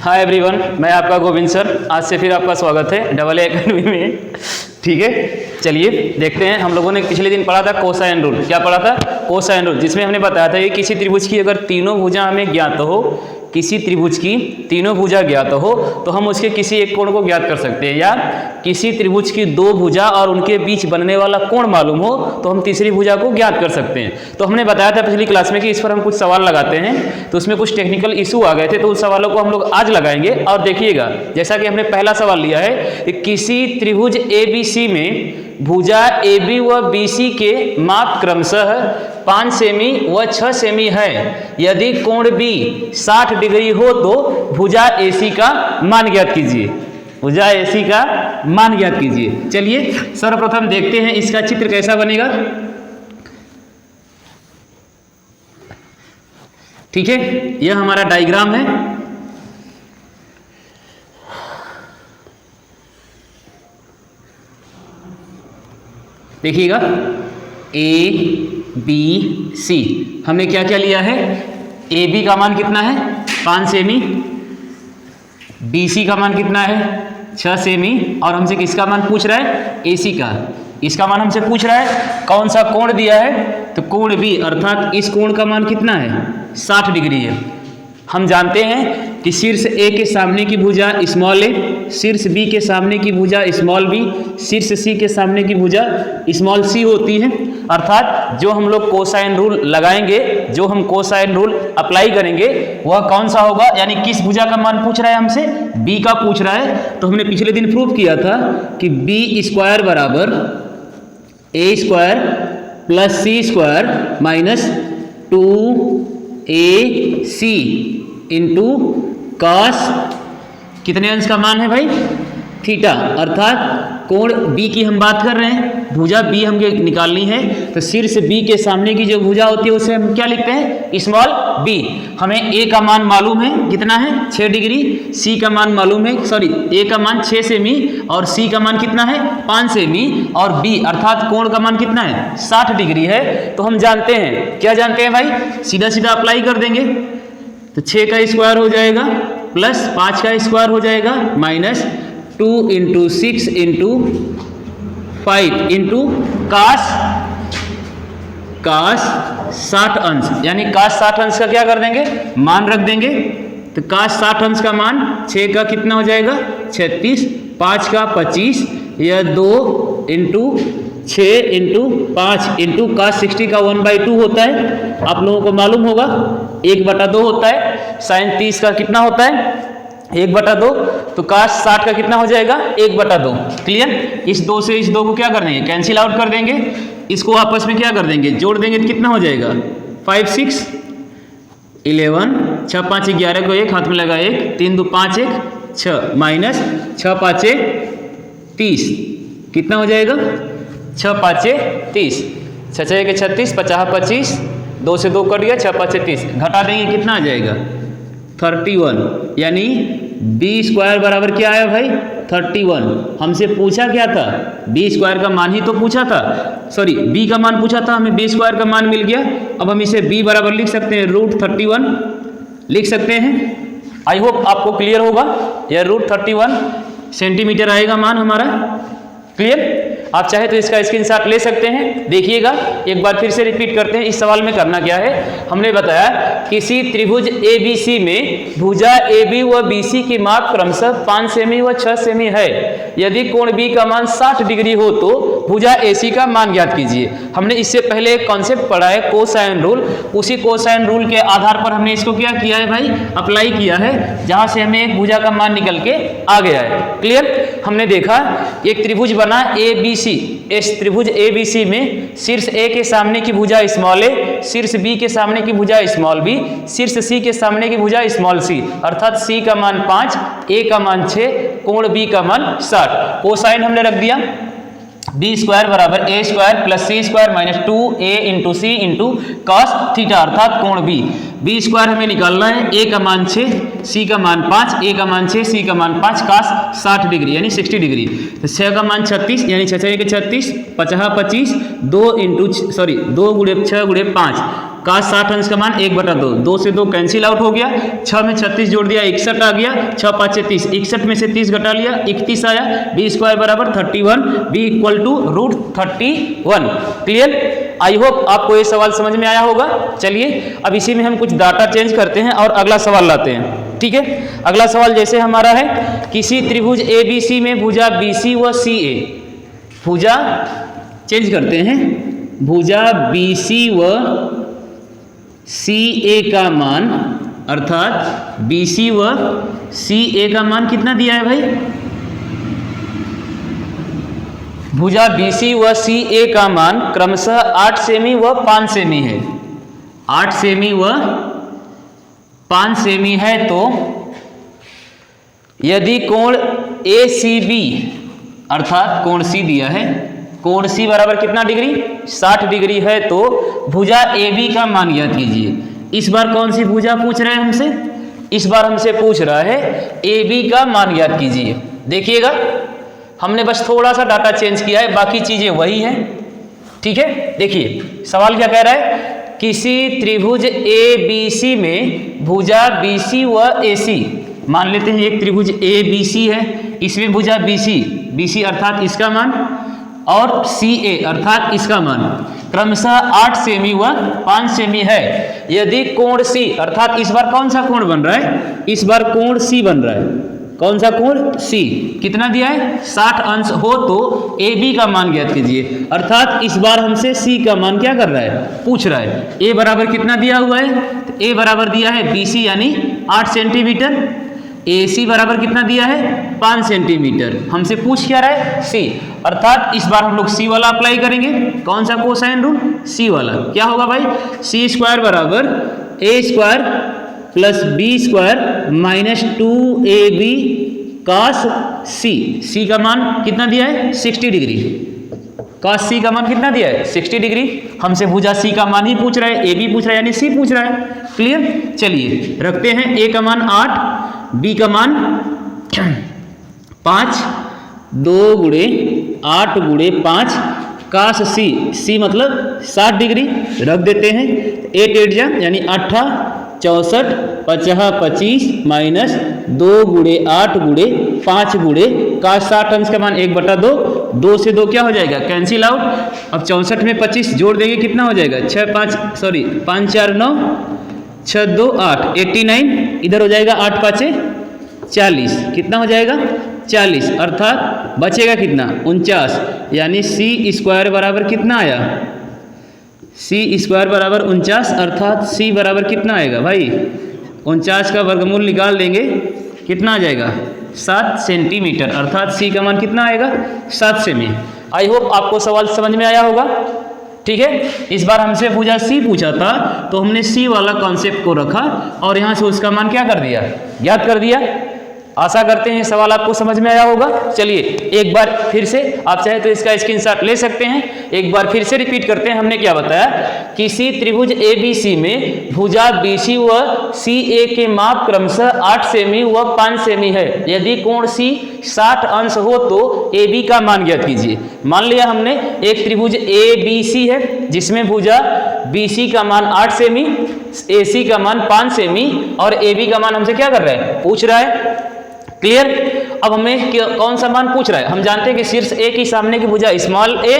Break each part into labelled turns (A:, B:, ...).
A: Hi everyone, मैं आपका Govind sir. आज से फिर आपका स्वागत है डबल ए एकेडमी में। ठीक है, चलिए देखते हैं। हम लोगों ने पिछले दिन पढ़ा था कोसाइन रूल। क्या पढ़ा था? कोसाइन रूल, जिसमें हमने बताया था कि किसी त्रिभुज की अगर तीनों भुजा हमें ज्ञात हो, किसी त्रिभुज की तीनों भुजा ज्ञात हो तो हम उसके किसी एक कोण को ज्ञात कर सकते हैं, या किसी त्रिभुज की दो भुजा और उनके बीच बनने वाला कोण मालूम हो तो हम तीसरी भुजा को ज्ञात कर सकते हैं। तो हमने बताया था पिछली क्लास में कि इस पर हम कुछ सवाल लगाते हैं, तो उसमें कुछ टेक्निकल इशू आ गए थे, तो उन सवालों को हम लोग आज लगाएंगे। और देखिएगा, जैसा कि हमने पहला सवाल लिया है कि किसी त्रिभुज ABC में भुजा AB व BC के माप क्रमशः 5 सेमी व 6 सेमी है। यदि कोण B 60 डिग्री हो तो भुजा AC का मान ज्ञात कीजिए। भुजा AC का मान ज्ञात कीजिए। चलिए सर्वप्रथम देखते हैं इसका चित्र कैसा बनेगा। ठीक है, यह हमारा डायग्राम है। देखिएगा, ABC हमने क्या क्या लिया है। AB का मान कितना है? 5 सेमी। BC का मान कितना है? 6 सेमी। और हमसे किसका मान पूछ रहा है? AC का। इसका मान हमसे पूछ रहा है कौन सा कोण दिया है, तो कोण B, अर्थात इस कोण का मान कितना है? 60 डिग्री है। हम जानते हैं कि शीर्ष A के सामने की भुजा स्मॉल a, शीर्ष B के सामने की भुजा स्मॉल b, शीर्ष C के सामने की भुजा स्मॉल c होती है। अर्थात जो हम लोग कोसाइन रूल लगाएंगे, जो हम कोसाइन रूल अप्लाई करेंगे वह कौन सा होगा, यानी किस भुजा का मान पूछ रहा है हमसे? B का पूछ रहा है। तो हमने पिछले दिन प्रूव किया था कि B स्क्वायर बराबर A square plus C square minus 2AC into cos कितने अंश का मान है भाई? थीटा। अर्थात कोण B की हम बात कर रहे हैं, भुजा B हमें निकालनी है, तो शीर्ष B के सामने की जो भुजा होती है उसे हम क्या लिखते हैं? Small b। हमें A का मान मालूम है, कितना है? 6 डिग्री। C का मान मालूम है, A का मान 6 सेमी और C का मान कितना है? 5 सेमी। और B अर्थात कोण का मान कितना है? 60 डिग्री है। तो हम जानते हैं, क्या जानते हैं भाई? सीधा सीधा अप्लाई कर देंगे। तो 6 का स्क्वायर हो जाएगा प्लस 5 का स्क्वायर हो जाएगा माइनस 2 इंटू 6 इंटू 5 इंटू काश 60 अंश, यानी काश 60 अंश का क्या कर देंगे? मान रख देंगे। तो काश 60 अंश का मान 6 का कितना हो जाएगा? 36, 5 का 25, यह 2 इंटू 6 इंटू 5 इंटू काश 60 का 1/2 होता है। आप लोगों को मालूम होगा 1/2 होता है। साइन 30 का कितना होता है? 1/2। तो काश 60 का कितना हो जाएगा? 1/2। क्लियर? इस 2 से इस 2 को क्या कर देंगे? कैंसिल आउट कर देंगे। इसको आपस में क्या कर देंगे? जोड़ देंगे तो कितना हो जाएगा? 5 6 11, 6 5 11 को 1 हाथ में लगा 1, 3 2 5 1 6 माइनस 6 5 30 कितना हो जाएगा? 6 5 30, 6 6 36, 50 25, 2 से 2 कट गया, 6 5 30, घटा देंगे कितना आ जाएगा? 31। यानी B स्क्वायर बराबर क्या आया भाई? 31। हमसे पूछा क्या था? B स्क्वायर का मान ही तो पूछा था, सॉरी B का मान पूछा था, हमें B स्क्वायर का मान मिल गया। अब हम इसे B बराबर लिख सकते हैं √31 लिख सकते हैं। आई होप आपको क्लियर होगा। यह √31 सेंटीमीटर आएगा मान हमारा। क्लियर? आप चाहे तो इसका स्क्रीनशॉट ले सकते हैं। देखिएगा, एक बार फिर से रिपीट करते हैं। इस सवाल में करना क्या है, हमने बताया किसी त्रिभुज ABC में भुजा AB व BC की माप क्रमशः 5 सेमी व 6 सेमी है। यदि कोण B का मान 60 डिग्री हो तो भुजा AC का मान ज्ञात कीजिए। हमने इससे पहले एक कॉन्सेप्ट पढ़ा है कोसाइन रूल। उसी कोसाइन रूल के आधार पर हमने इसको क्या किया है भाई? अप्लाई किया है, जहां से हमें एक भुजा का मान निकल के आ गया है। क्लियर? हमने देखा एक त्रिभुज बना ABC। इस त्रिभुज ABC में शीर्ष A के सामने की भुजा स्मॉल a, शीर्ष B के सामने की भुजा स्मॉल b, शीर्ष C के सामने की भुजा स्मॉल c, अर्थात C का मान 5, A का मान 6, कोण B का मान 60। कोसाइन हमने रख दिया B स्क्वायर बराबर A square plus C square minus 2A into C into cos theta, अर्थात कोण B स्क्वायर हमें निकालना है। A का मान 6, C का मान 5, A का मान 6, C का मान 5, कास 60 डिग्री यानी 60 डिग्री। तो 6 का मान 36 यानी 6 6 36, 50 25, 2 गुणे 6 गुणे 5 cos 60 अंश का मान 1/2, 2 से 2 कैंसिल आउट हो गया, 6 में 36 जोड़ दिया 61 आ गया, 6 5 30, 61 में से 30 घटा लिया 31 आया, b स्क्वायर बराबर 31, b equal to √31। Clear? I hope आपको ये सवाल समझ में आया होगा। चलिए अब इसी में हम कुछ डाटा चेंज करते हैं और अगला सवाल लाते हैं। ठीक है, अगला सवाल जैसे हमारा है, किसी त्रिभुज ABC में भुजा BC व CA, भुजा चेंज करते हैं, भुजा BC व CA का मान, अर्थात BC व CA का मान कितना दिया है भाई? भुजा BC व CA का मान क्रमशः 8 सेमी व 5 सेमी है। 8 सेमी व 5 सेमी है तो यदि कोण ACB, अर्थात कोण C दिया है, कोण C बराबर कितना डिग्री? 60 डिग्री है तो भुजा AB का मान ज्ञात कीजिए। इस बार कौन सी भुजा पूछ रहे हैं हमसे? इस बार हमसे पूछ रहा है AB का मान ज्ञात कीजिए। देखिएगा हमने बस थोड़ा सा डाटा चेंज किया है, बाकी चीजें वही हैं। ठीक है, देखिए सवाल क्या कह रहा है, किसी त्रिभुज ABC में भुजा BC व AC, मान लेते हैं एक त्रिभुज ABC है, इसमें भुजा BC अर्थात इसका मान और CA अर्थात इसका मान क्रमशः 8 सेमी व 5 सेमी है। यदि कोण C, अर्थात इस बार कौन सा कोण बन रहा है? इस बार कोण C बन रहा है। कौन सा कोण? C। कितना दिया है? 60 अंश हो तो AB का मान ज्ञात कीजिए। अर्थात इस बार हमसे C का मान क्या कर रहा है? पूछ रहा है। A बराबर कितना दिया हुआ है? तो A बराबर दिया है BC यानी 8 सेंटीमीटर, AC बराबर कितना दिया है? 5 सेंटीमीटर। हमसे पूछ क्या रहा है? C। अर्थात इस बार हम लोग C वाला अप्लाई करेंगे। कौन सा कोसाइन रूल? C वाला। क्या होगा भाई? C स्क्वायर बराबर A square plus B square minus 2AB cos C। C का मान कितना दिया है? 60 डिग्री। cos C का मान कितना दिया है? 60 डिग्री। हमसे भुजा C का मान ही पूछ रहा है, AB पूछ रहा है यानी C पूछ रहा है। क्लियर? चलिए रखते हैं, A का मान 8, B का मान 5, 2 गुणे 8 गुणे 5 cos C मतलब 60 डिग्री रख देते हैं। 8 8 जा यानी 8 64 50 25 माइनस 2 गुणे 8 गुणे 5 गुणे cos 60 अंश का मान 1/2, 2 से 2 क्या हो जाएगा? Cancel out. अब 64 में 25 जोड़ देंगे कितना हो जाएगा? 5 4 9 6 2 8 89, इधर हो जाएगा 8 5 40, कितना हो जाएगा? 40। अर्थात बचेगा कितना? 49, यानी C स्क्वायर बराबर कितना आया? C स्क्वायर बराबर 49, अर्थात C बराबर कितना आएगा भाई? 49 का वर्गमूल निकाल लेंगे, कितना आ जाएगा? 7 सेंटीमीटर। अर्थात C का मान कितना आएगा? 7 सेमी। आई होप आपको सवाल समझ में आया होगा। ठीक है, इस बार हमसे भुजा C पूछा था तो हमने C वाला कॉन्सेप्ट को रखा और यहाँ से उसका मान क्या कर दिया? ज्ञात कर दिया। आशा करते हैं सवाल आपको समझ में आया होगा। चलिए एक बार फिर से, आप चाहे तो इसका स्क्रीनशॉट ले सकते हैं। एक बार फिर से रिपीट करते हैं। हमने क्या बताया? किसी त्रिभुज ABC में भुजा BC व CA के माप क्रमशः 8 सेमी व 5 सेमी है। यदि कोण C 60 अंश हो तो AB का मान ज्ञात कीजिए। मान लिया हमने एक त्रिभुज ABC है जिसमें भुजा BC का मान 8 सेमी, AC का मान 5 सेमी और AB का मान हमसे क्या कर रहा है? पूछ रहा है। क्लियर? अब हमें कौन सा मान पूछ रहा है? हम जानते हैं कि शीर्ष A की सामने की भुजा स्मॉल a,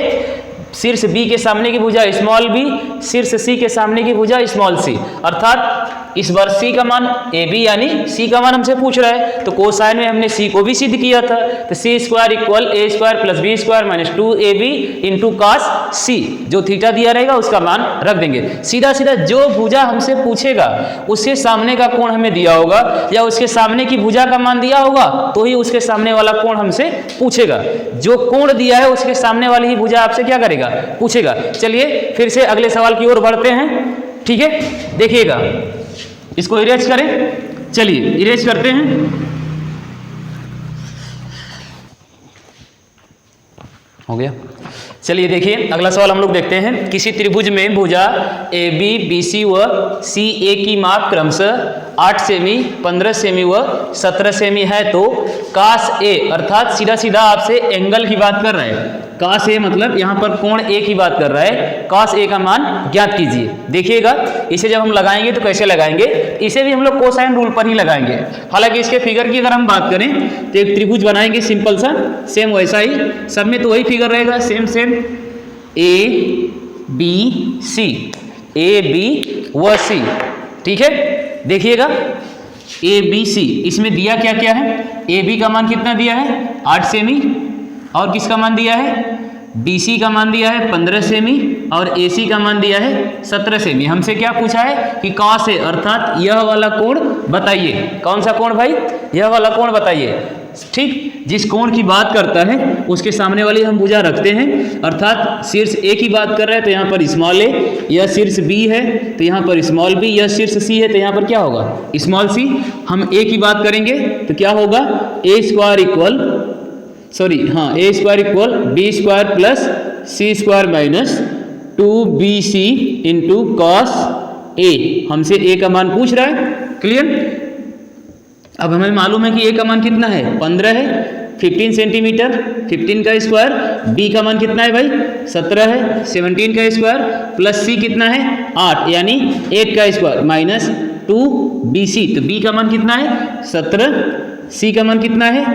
A: शीर्ष B के सामने की भुजा स्मॉल b, शीर्ष C के सामने की भुजा स्मॉल c। अर्थात इस बार C का मान AB यानी C का मान हमसे पूछ रहा है, तो कोसाइन में हमने C को भी सिद्ध किया था। तो C square equal A square plus B square minus 2AB into cos C, जो थीटा दिया रहेगा उसका मान रख देंगे। सीधा सीधा जो भुजा हमसे पूछेगा उसके सामने का कोण हमें दिया होगा या उसके सामने की भुजा का मान दिया होगा तो ही उसके सामने वाला कोण हमसे पूछेगा। जो कोण दिया है उसके सामने वाली ही भुजा आपसे क्या करेगा? पूछेगा। चलिए फिर से अगले सवाल की ओर बढ़ते हैं। ठीक है, देखिएगा, इसको इरेज करें। चलिए इरेज करते हैं। हो गया। चलिए देखिए अगला सवाल हम लोग देखते हैं। किसी त्रिभुज में भुजा AB, BC व CA की माप क्रमशः 8 सेमी, 15 सेमी व 17 सेमी है तो cos A, अर्थात सीधा सीधा आपसे एंगल की बात कर रहे हैं, cos A मतलब यहाँ पर कोण A की बात कर रहा है, cos A का मान ज्ञात कीजिए। देखिएगा इसे जब हम लगाएंगे तो कैसे लगाएंगे, इसे भी हम लोग कोसाइन रूल पर ही लगाएंगे। हालांकि इसके फिगर की अगर हम बात करें तो एक त्रिभुज बनाएंगे सिंपल सा, सेम वैसा ही, सब में तो वही फिगर रहेगा, same same A B C, A B व C, ठीक है। देखिएगा A B C, इसमें दिया क्या क्या है, A B का मान कितना दिया है 8 सेमी, और किसका मान दिया है BC का मान दिया है 15 सेमी, और AC का मान दिया है 17 सेमी। हमसे क्या पूछा है कि cos A अर्थात यह वाला कोण बताइए। कौन सा कोण भाई, यह वाला कोण बताइए, ठीक। जिस कोण की बात करता है उसके सामने वाली हम भुजा रखते हैं, अर्थात शीर्ष A की बात कर रहे हैं तो यहाँ पर स्मॉल a, यह शीर्ष B है तो यहाँ पर स्मॉल b, यह शीर्ष C है तो यहाँ पर क्या होगा स्मॉल c। हम A की बात करेंगे तो क्या होगा a square equal b square plus c square minus 2bc into cos A। हमसे A का मान पूछ रहा है, क्लियर। अब हमें मालूम है कि A का मान कितना है 15 है, 15 सेंटीमीटर, 15 का स्क्वायर, B का मान कितना है भाई 17 है, 17 का स्क्वायर प्लस C कितना है 8 यानी 8 का स्क्वायर माइनस 2BC, तो B का मान कितना है 17, C का मान कितना है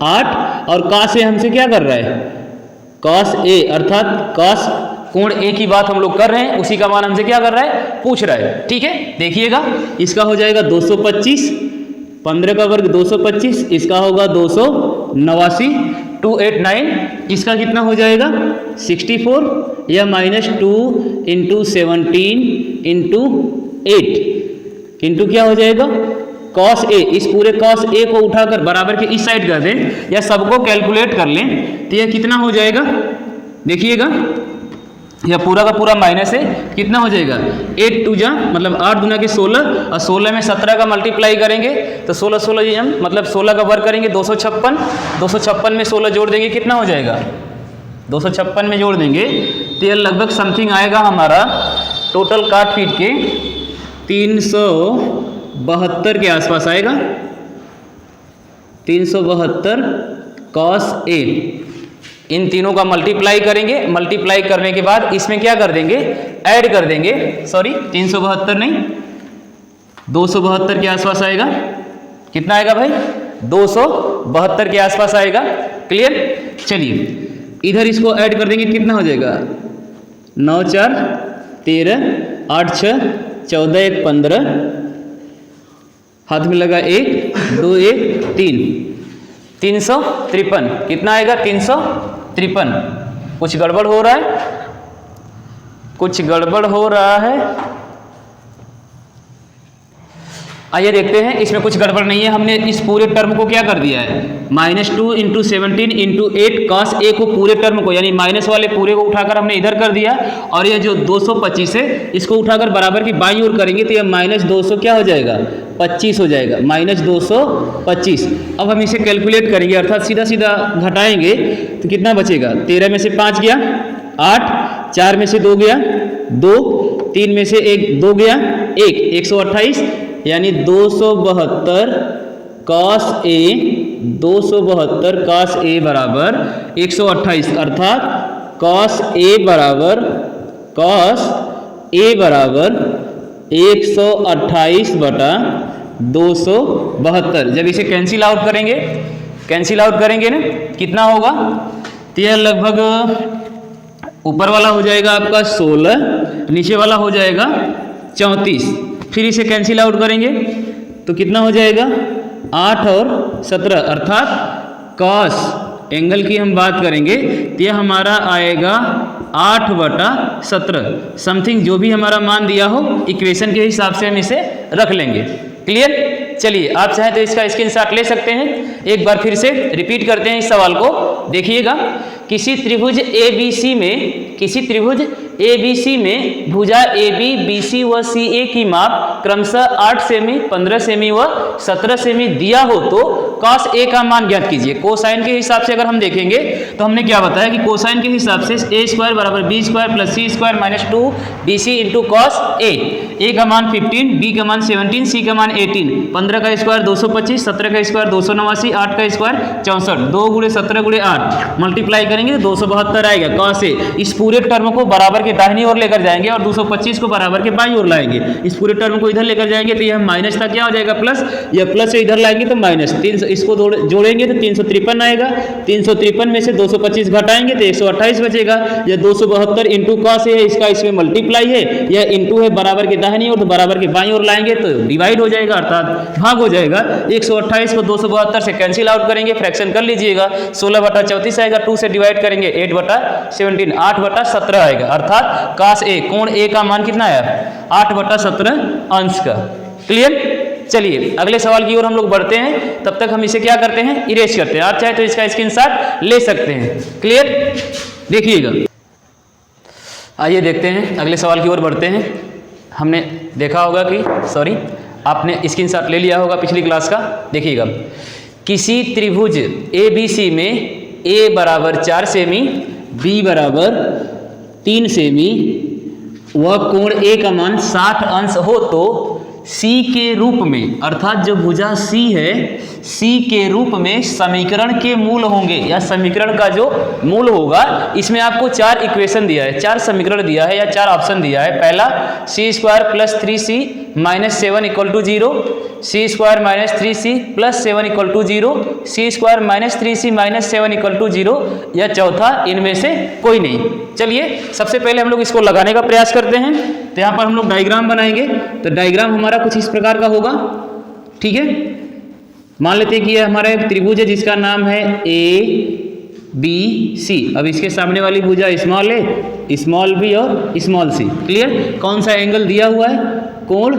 A: 8, और cos A हमसे क्या कर रहा है cos A अर्थात cos कोण A की बात हम लोग कर रहे हैं, उसी का मान हमसे क्या कर रहा है पूछ रहा है, ठीक है। देखिएगा इसका हो जाएगा 225, 15 का वर्ग 225, इसका होगा 289, 289, इसका कितना हो जाएगा 64 या माइनस 2 इंटू 17 इंटू 8 इंटू क्या हो जाएगा cos A। इस पूरे cos A को उठाकर बराबर के इस साइड कर दें या सबको कैलकुलेट कर लें तो यह कितना हो जाएगा, देखिएगा यह पूरा का पूरा माइनस है, कितना हो जाएगा 8 2 जा मतलब 8 दूना के 16, और 16 में 17 का मल्टीप्लाई करेंगे तो 16 16 जी हम मतलब 16 का वर्ग करेंगे 256, 256 में 16 जोड़ देंगे कितना हो जाएगा 256 में जोड़ देंगे तो यह लगभग समथिंग आएगा हमारा टोटल काट पीट के 372 के आसपास आएगा, 372 cos A। इन तीनों का मल्टीप्लाई करेंगे, मल्टीप्लाई करने के बाद इसमें क्या कर देंगे ऐड कर देंगे, सॉरी 372 नहीं 272 के आसपास आएगा, कितना आएगा भाई 272 के आसपास आएगा, क्लियर। चलिए इधर इसको ऐड कर देंगे कितना हो जाएगा 9 4 13, 8 6 14 1 15, हाथ में लगा 1 2 1 3, 353, कितना आएगा 353। कुछ गड़बड़ हो रहा है, कुछ गड़बड़ हो रहा है, आइए देखते हैं इसमें कुछ गड़बड़ नहीं है। हमने इस पूरे टर्म को क्या कर दिया है -2 इंटू 17 इंटू 8 cos A को पूरे टर्म को यानी माइनस वाले पूरे को उठाकर हमने इधर कर दिया, और यह जो 225 है इसको उठाकर बराबर की बाईं ओर करेंगे तो यह -200 क्या हो जाएगा 25 हो जाएगा, -225। अब हम इसे कैलकुलेट करेंगे अर्थात सीधा सीधा घटाएंगे तो कितना बचेगा 13 में से 5 गया 8, 4 में से 2 गया 2, 3 में से 1 2 गया 1, 128 यानी 272 cos A, 272 cos A बराबर 128, अर्थात cos A बराबर 128 बटा 272। जब इसे कैंसिल आउट करेंगे ना कितना होगा तो यह लगभग ऊपर वाला हो जाएगा आपका 16, नीचे वाला हो जाएगा 34। फिर इसे कैंसिल आउट करेंगे तो कितना हो जाएगा 8 और 17, अर्थात cos एंगल की हम बात करेंगे तो यह हमारा आएगा 8/17 समथिंग, जो भी हमारा मान दिया हो इक्वेशन के हिसाब से हम इसे रख लेंगे, क्लियर। चलिए आप चाहें तो इसका स्क्रीनशॉट ले सकते हैं। एक बार फिर से रिपीट करते हैं इस सवाल को, देखिएगा किसी त्रिभुज ABC में भुजा AB, BC व CA की माप क्रमशः 8 सेमी, 15 सेमी व 17 सेमी दिया हो तो cos A का मान ज्ञात कीजिए। कोसाइन के हिसाब से अगर हम देखेंगे तो हमने क्या बताया कि कोसाइन के हिसाब से a² बराबर b² plus c² minus 2bc into cos A। A का मान 15, B का मान 17, C का मान 18, 15 का स्क्वायर 225, 17 का स्क्वायर 289, 8 का स्क्वायर 64, 2 गुणे 17 गुणे 8 मल्टीप्लाई करेंगे तो 272 आएगा cos A। इस पूरे टर्म को बराबर के दाहिनी ओर लेकर जाएंगे और 225 को बराबर के बाईं ओर लाएंगे। इस पूरे टर्म को इधर लेकर जाएंगे तो यह माइनस था, क्या हो जाएगा प्लस, यह प्लस से इधर लाएंगे तो माइनस, 300 इसको जोड़ेंगे तो 353 आएगा। 353 में से 225 घटाएंगे तो 128 बचेगा। यह 272 इंटू कॉस है, इसका इसमें मल्टीप्लाई है, यह इंटू है बराबर के दाहिनी ओर तो बराबर के बाईं ओर लाएंगे तो डिवाइड हो जाएगा अर्थात भाग हो जाएगा। 128 को 272 से कैंसिल आउट करेंगे, फ्रैक्शन कर लीजिएगा, 16/34 आएगा, 2 से डिवाइड करेंगे 8/17, 8/17 आएगा अर्थात cos A, कोण A का मान कितना आया 8/17 अंश का। क्लियर। चलिए अगले सवाल की ओर हम लोग बढ़ते हैं, तब तक हम इसे क्या करते हैं, इरेज करते हैं। आप चाहे तो इसका स्क्रीनशॉट ले सकते हैं। क्लियर, देखिएगा। आइए देखते हैं, अगले सवाल की ओर बढ़ते हैं। हमने देखा होगा कि आपने स्क्रीनशॉट ले लिया होगा पिछली क्लास का। देखिएगा, किसी त्रिभुज ABC में A बराबर 4 सेमी, B बराबर 3 सेमी, वह कोण A का मान 60 अंश हो तो C के रूप में, अर्थात जो भुजा C है, C के रूप में समीकरण के मूल होंगे या समीकरण का जो मूल होगा, इसमें आपको 4 इक्वेशन दिया है, 4 समीकरण दिया है या 4 ऑप्शन दिया है। पहला c² plus 3c minus 7 equal to 0, c² minus 3c plus 7 equal to 0, c² minus 3c minus 7 equal to 0, या चौथा इनमें से कोई नहीं। चलिए सबसे पहले हम लोग इसको लगाने का प्रयास करते हैं। तो यहाँ पर हम लोग डायग्राम बनाएंगे। तो डायग्राम हमारा कुछ इस प्रकार का होगा, ठीक है। मान लेते हैं कि यह हमारा एक त्रिभुज है जिसका नाम है ABC। अब इसके सामने वाली भुजा स्मॉल ए, स्मॉल बी और स्मॉल सी। क्लियर। कौन सा एंगल दिया हुआ है, कोण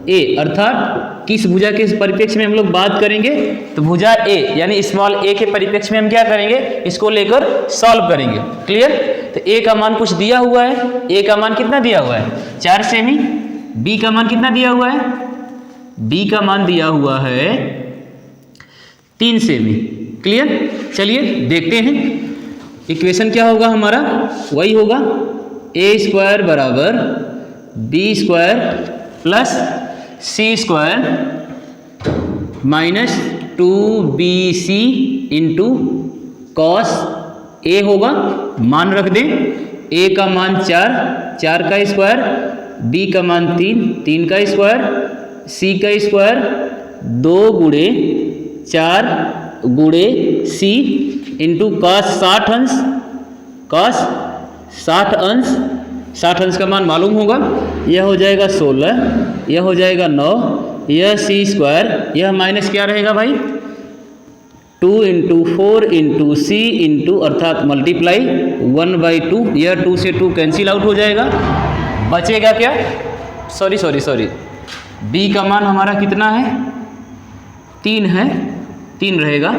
A: A, अर्थात किस भुजा के परिप्रेक्ष्य में हम लोग बात करेंगे, तो भुजा A यानी स्मॉल a के परिप्रेक्ष्य में हम क्या करेंगे, इसको लेकर सॉल्व करेंगे। क्लियर। तो A का मान कुछ दिया हुआ है, A का मान कितना दिया हुआ है 4 सेमी, B का मान कितना दिया हुआ है, B का मान दिया हुआ है 3 सेमी। क्लियर। चलिए देखते हैं इक्वेशन क्या होगा हमारा, वही होगा a² बराबर b² plus c² minus 2bc into cos A होगा। मान रख दें, A का मान 4, 4 का स्क्वायर, B का मान 3, 3 का स्क्वायर, C का स्क्वायर 2 गुणे 4 गुणे C इंटू कॉस 60 अंश, कॉस 60 अंश, 60 अंश का मान मालूम होगा, यह हो जाएगा 16, यह हो जाएगा 9, यह c², यह माइनस क्या रहेगा भाई 2 इंटू 4 इंटू C इंटू अर्थात मल्टीप्लाई 1/2, यह 2 से 2 कैंसिल आउट हो जाएगा, बचेगा क्या, सॉरी B का मान हमारा कितना है 3 है, 3 रहेगा,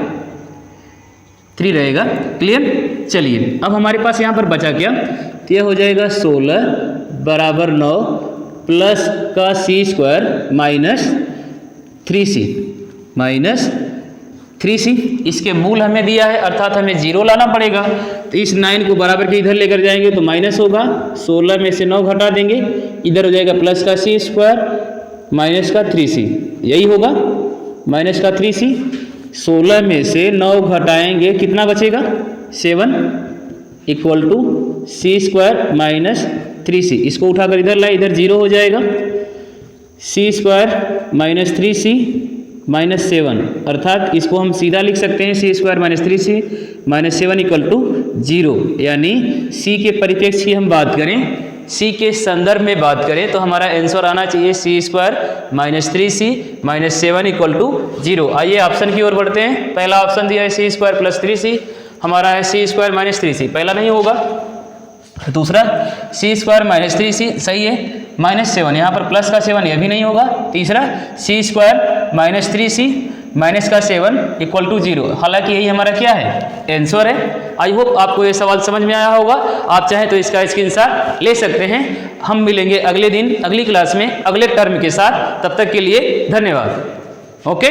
A: 3 रहेगा। क्लियर। चलिए अब हमारे पास यहाँ पर बचा क्या, तो यह हो जाएगा 16 बराबर 9 प्लस का c² minus 3c minus 3c, इसके मूल हमें दिया है अर्थात हमें 0 लाना पड़ेगा। तो इस 9 को बराबर के इधर लेकर जाएंगे तो माइनस होगा, 16 में से 9 घटा देंगे, इधर हो जाएगा प्लस का c² माइनस का 3c, यही होगा माइनस का 3c। 16 में से 9 घटाएंगे कितना बचेगा 7 equal to c² minus 3c, इसको उठाकर इधर लाए, इधर 0 हो जाएगा, c² माइनस 3c माइनस 7, अर्थात इसको हम सीधा लिख सकते हैं c² minus 3c minus 7 equal to 0, यानी c के परिप्रेक्ष्य की हम बात करें, c के संदर्भ में बात करें तो हमारा आंसर आना चाहिए c² minus 3c minus 7 equal to 0। आइए ऑप्शन की ओर बढ़ते हैं। पहला ऑप्शन दिया है c² प्लस 3c, हमारा है c² माइनस 3c, पहला नहीं होगा। दूसरा c² माइनस 3c सही है, माइनस 7, यहाँ पर प्लस का 7 यह भी नहीं होगा। तीसरा c² माइनस 3c माइनस का 7 इक्वल टू 0, हालांकि यही हमारा क्या है आंसर है। आई होप आपको ये सवाल समझ में आया होगा, आप चाहें तो इसका स्क्रीनशॉट ले सकते हैं। हम मिलेंगे अगले दिन अगली क्लास में अगले टर्म के साथ, तब तक के लिए धन्यवाद। ओके।